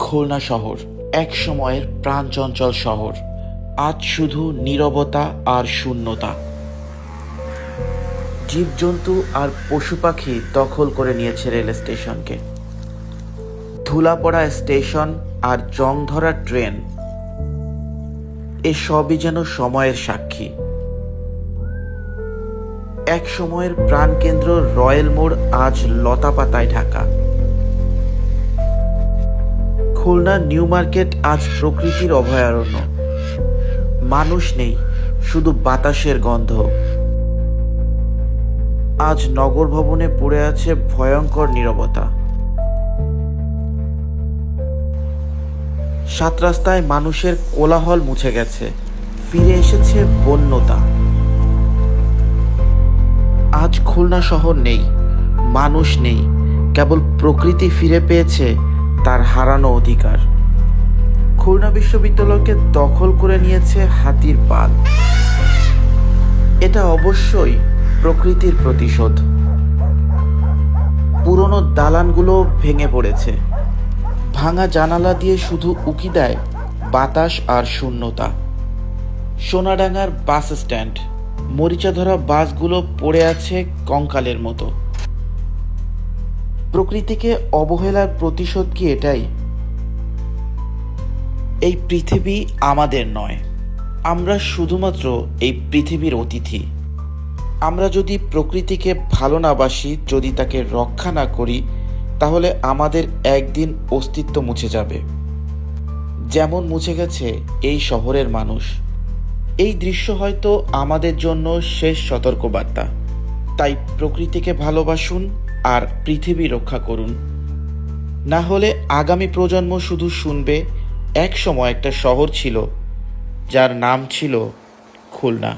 খুলনা শহর এক সময়ের প্রাণচঞ্চল শহর, আজ শুধু নীরবতা আর শূন্যতা। জীবজন্তু আর পশু পাখি দখল করে নিয়েছে রেল স্টেশনকে। ধুলা পড়া স্টেশন আর জং ধরা ট্রেন, এসবই যেন সময়ের সাক্ষী। এক সময়ের প্রাণকেন্দ্র রয়েল মোড় আজ লতাপাতায় ঢাকা। খুলনা নিউ মার্কেট আজ প্রকৃতির অভয়ারণ্য। মানুষ নেই, শুধু বাতাসের গন্ধ। আজ নগর ভবনে পড়ে আছে ভয়ঙ্কর নীরবতা। সাত রাস্তায় মানুষের কোলাহল মুছে গেছে, ফিরে এসেছে বন্যতা। আজ খুলনা শহর নেই, মানুষ নেই, কেবল প্রকৃতি ফিরে পেয়েছে তার হারানো অধিকার। খুলনা বিশ্ববিদ্যালয়কে দখল করে নিয়েছে হাতির পাল। এটা অবশ্যই প্রকৃতির প্রতিশোধ। পুরনো দালানগুলো ভেঙে পড়েছে, ভাঙা জানালা দিয়ে শুধু উকি দেয় বাতাস আর শূন্যতা। সোনাডাঙ্গার বাস স্ট্যান্ড, মরিচা ধরা বাসগুলো পড়ে আছে কঙ্কালের মতো। প্রকৃতিকে অবহেলার প্রতিশোধ কি এটাই? এই পৃথিবী আমাদের নয়, আমরা শুধুমাত্র এই পৃথিবীর অতিথি। আমরা যদি প্রকৃতিকে ভালো না বাসি, যদি তাকে রক্ষা না করি, তাহলে আমাদের একদিন অস্তিত্ব মুছে যাবে, যেমন মুছে গেছে এই শহরের মানুষ। এই দৃশ্য হয়তো আমাদের জন্য শেষ সতর্কবার্তা। তাই প্রকৃতিকে ভালোবাসুন আর পৃথিবী রক্ষা করুন, না হলে আগামী প্রজন্ম শুধু শুনবে এক সময় একটা শহর ছিল যার নাম ছিল খুলনা।